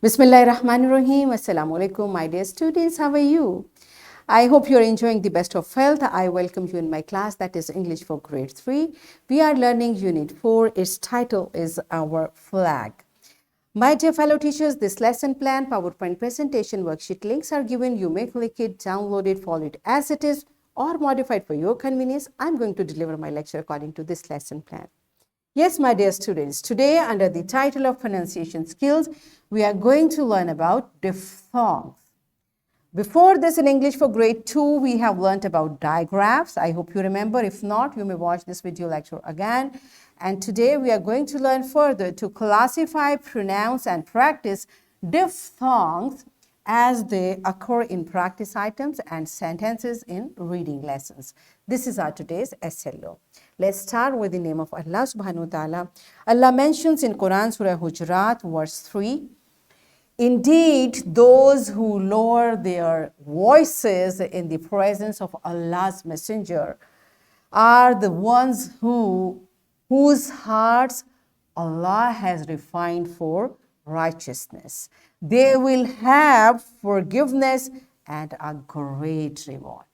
Bismillahirrahmanirrahim. Assalamu alaikum, my dear students. How are you? I hope you're enjoying the best of health. I welcome you in my class, that is English for grade 3. We are learning Unit 4. Its title is Our Flag. My dear fellow teachers, this lesson plan, PowerPoint presentation, worksheet links are given. You may click it, download it, follow it as it is, or modify it for your convenience. I'm going to deliver my lecture according to this lesson plan. Yes, my dear students, today under the title of pronunciation skills, we are going to learn about diphthongs. Before this in English for grade 2, we have learnt about digraphs. I hope you remember. If not, you may watch this video lecture again. And today we are going to learn further to classify, pronounce and practice diphthongs as they occur in practice items and sentences in reading lessons. This is our today's SLO. Let's start with the name of Allah subhanahu wa ta'ala. Allah mentions in Quran Surah Hujurat verse 3, indeed, those who lower their voices in the presence of Allah's messenger are the ones whose hearts Allah has refined for righteousness. They will have forgiveness and a great reward.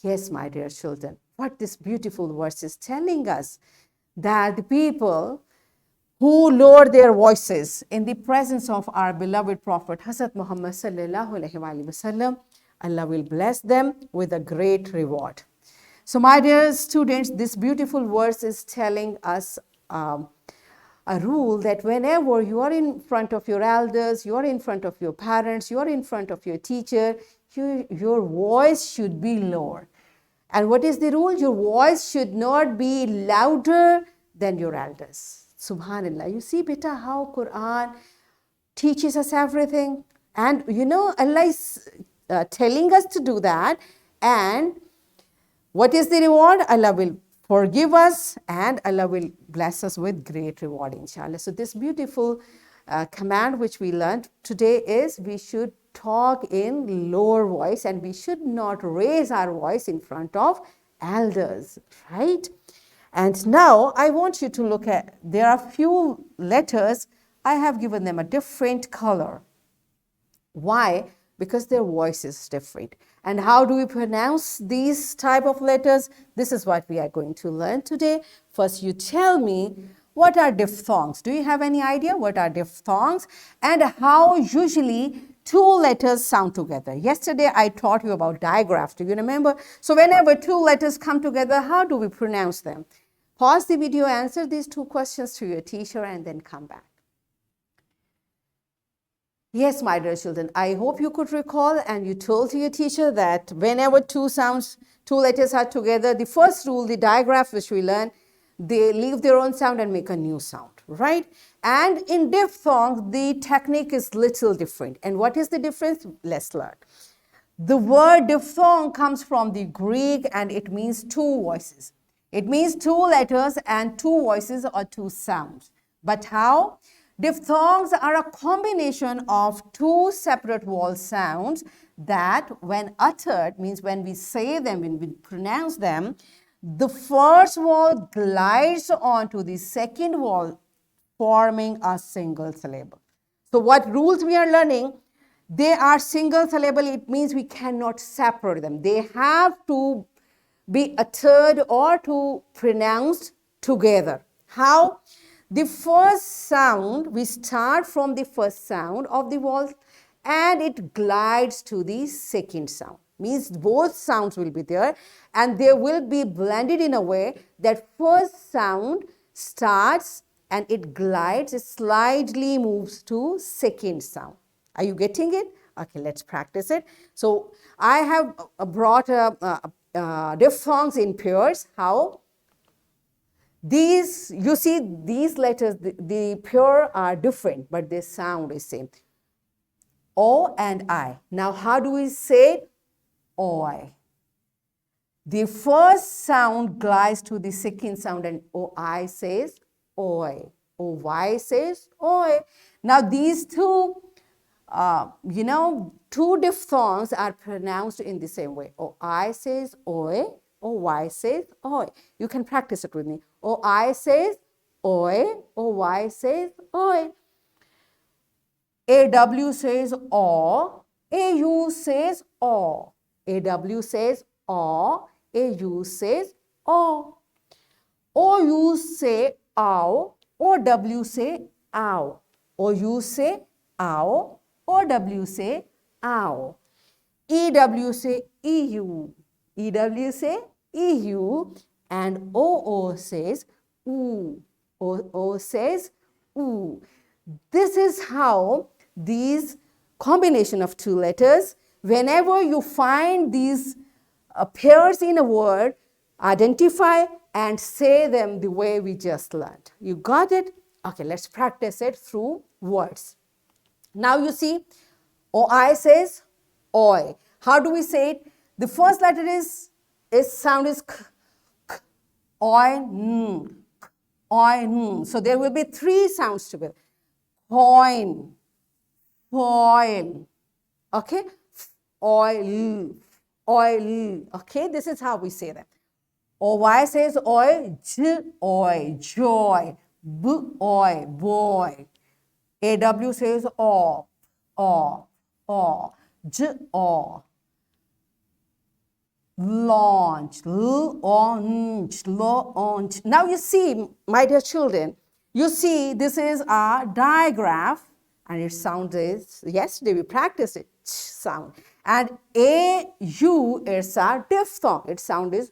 Yes, my dear children, what this beautiful verse is telling us, that the people who lower their voices in the presence of our beloved Prophet Hazrat Muhammad sallallahu alaihi wasallam, Allah will bless them with a great reward. So my dear students, this beautiful verse is telling us a rule that whenever you are in front of your elders, you are in front of your parents, you are in front of your teacher, your voice should be lower. And what is the rule? Your voice should not be louder than your elders. Subhanallah. You see, beta, how Quran teaches us everything. And you know, Allah is telling us to do that. And what is the reward? Allah will forgive us and Allah will bless us with great reward, inshallah. So this beautiful command which we learned today is we should talk in lower voice and we should not raise our voice in front of elders, right? And now I want you to look at, there are few letters, I have given them a different color. Why? Because their voice is different. And how do we pronounce these type of letters? This is what we are going to learn today. First, you tell me, what are diphthongs? Do you have any idea what are diphthongs? And how usually two letters sound together? Yesterday, I taught you about digraphs. Do you remember? So whenever two letters come together, how do we pronounce them? Pause the video, answer these two questions to your teacher, and then come back. Yes, my dear children, I hope you could recall and you told to your teacher that whenever two letters are together, the first rule, the digraph which we learn, they leave their own sound and make a new sound, right? And in diphthongs, the technique is little different. And what is the difference? Let's learn. The word diphthong comes from the Greek and it means two voices. It means two letters and two voices or two sounds. But how? Diphthongs are a combination of two separate vowel sounds that when uttered, means when we say them, when we pronounce them, the first vowel glides onto the second vowel, forming a single syllable. So what rules we are learning? They are single syllable. It means we cannot separate them. They have to be uttered or to pronounced together. How? The first sound, we start from the first sound of the vowel and it glides to the second sound. Means both sounds will be there and they will be blended in a way that first sound starts and it glides, it slightly moves to second sound. Are you getting it? Okay, let's practice it. So I have brought diphthongs in pairs. How? These, you see, these letters, the pair are different, but they sound the same. O and I. Now, how do we say it? Oi. The first sound glides to the second sound and OI says oi. OY says oi. Now, these two, two diphthongs are pronounced in the same way. OI says oi. OY says oi. You can practice it with me. OI says oi. OY says oi. AW says aw, AU says aw. AW says aw, AU says aw. OU say ow, OW say ow. OU say ow, OW say ow. EW say EU, EW say EU, and OO says oo, OO says oo. This is how these combination of two letters, whenever you find these pairs in a word, identify and say them the way we just learned. You got it? Okay, let's practice it through words. Now you see, OI says oi. How do we say it? The first letter is sound is k, k, oi, n, oi, n. So there will be three sounds together. Coin, foil, okay, oil, oil, okay, this is how we say that. OY says oi, j, oi, joy, b, oi, boy. AW says aw, j, aw. Launch, launch. Now you see, my dear children, you see this is a digraph and its sound is, yesterday we practiced it, ch sound. And AU is a diphthong, its sound is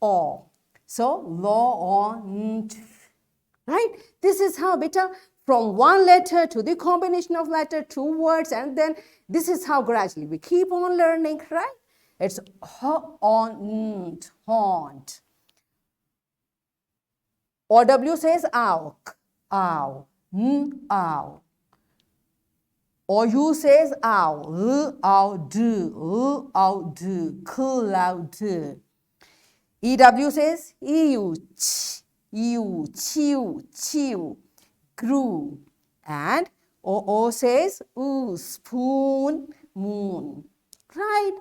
aw. So, launch, right? This is how, beta, from one letter to the combination of letter, two words, and then this is how gradually we keep on learning, right? It's haunt, haunt. OW says ow, ow, ow. OU says ow, ow, cloud. EW says ew, chew, grew. And OO says ooh, spoon, moon. Right?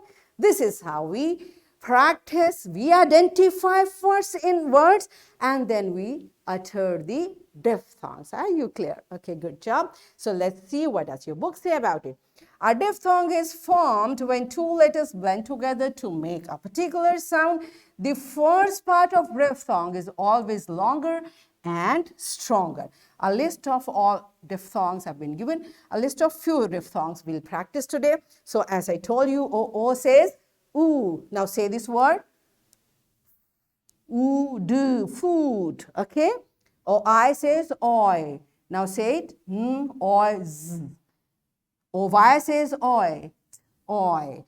This is how we practice. We identify first in words and then we utter the diphthongs. Are you clear? Okay, good job. So let's see what does your book say about it. A diphthong is formed when two letters blend together to make a particular sound. The first part of diphthong is always longer and stronger. A list of all diphthongs have been given. A list of few diphthongs we'll practice today. So as I told you, O says ooh. Now say this word. Ooh, do, food. Okay. OI says oi. Now say it. Oi, z. OY says oi. Oi.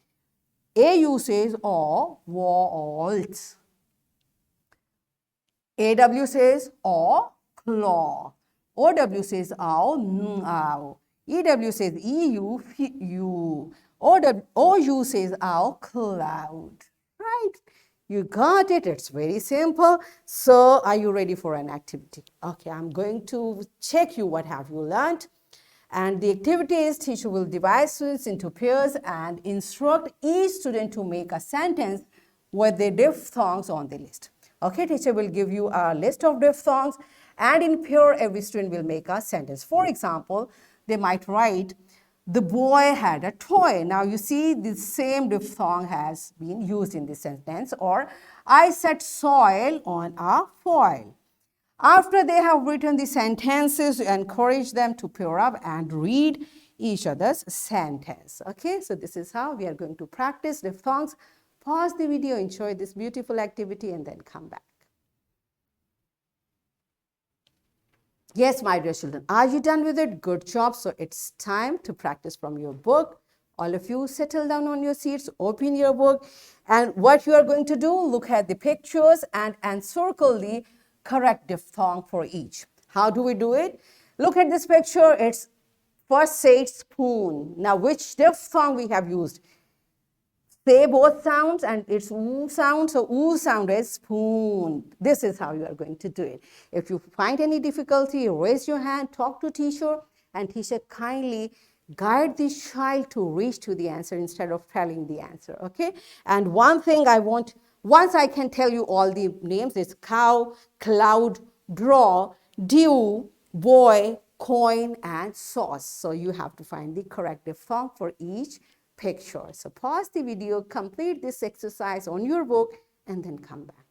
AU says walt. AW says claw. OW says ow. EW says you. OU says cloud. Right? You got it. It's very simple. So are you ready for an activity? Okay, I'm going to check you what have you learned. And the activity is teacher will divide students into pairs and instruct each student to make a sentence with the diphthongs on the list. Okay, teacher will give you a list of diphthongs and in pair every student will make a sentence. For example, they might write, the boy had a toy. Now you see the same diphthong has been used in this sentence. Or I set soil on a foil. After they have written the sentences, encourage them to pair up and read each other's sentence. Okay, so this is how we are going to practice diphthongs. Pause the video, enjoy this beautiful activity and then come back. Yes, my dear children, are you done with it? Good job. So it's time to practice from your book. All of you settle down on your seats, open your book, and what you are going to do, look at the pictures and encircle the correct diphthong for each. How do we do it? Look at this picture. It's first say spoon. Now which diphthong we have used? Say both sounds and it's oo sound. So oo sound is spoon. This is how you are going to do it. If you find any difficulty, raise your hand, talk to teacher, and teacher kindly guide the child to reach to the answer instead of telling the answer. Okay. And one thing I want, once I can tell you all the names, it's cow, cloud, draw, dew, boy, coin, and sauce. So you have to find the correct diphthong for each picture. So pause the video, complete this exercise on your book, and then come back.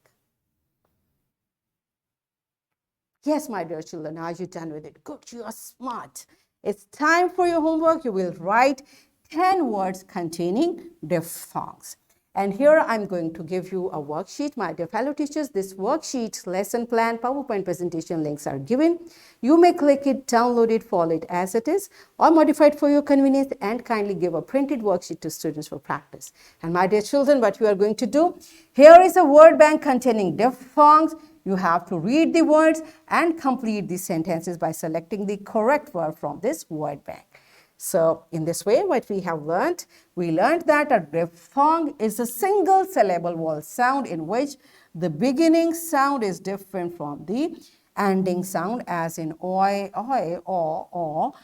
Yes, my dear children, are you done with it? Good, you are smart. It's time for your homework. You will write 10 words containing diphthongs. And here I'm going to give you a worksheet. My dear fellow teachers, this worksheet, lesson plan, PowerPoint presentation links are given. You may click it, download it, follow it as it is, or modify it for your convenience, and kindly give a printed worksheet to students for practice. And my dear children, what you are going to do, here is a word bank containing diphthongs. You have to read the words and complete the sentences by selecting the correct word from this word bank. So in this way, what we have learned, we learned that a diphthong is a single syllable vowel sound in which the beginning sound is different from the ending sound, as in oi, o,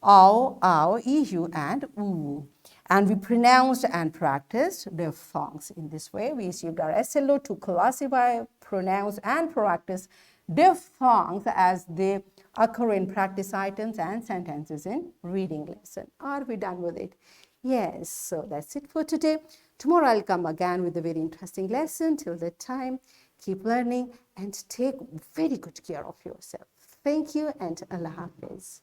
ow, eu, and oo. And we pronounced and practiced diphthongs. In this way, we received our SLO to classify, pronounce, and practice diphthongs as they occur in practice items and sentences in reading lesson. Are we done with it? Yes, so that's it for today. Tomorrow I'll come again with a very interesting lesson. Till that time, keep learning and take very good care of yourself. Thank you and Allah Hafiz.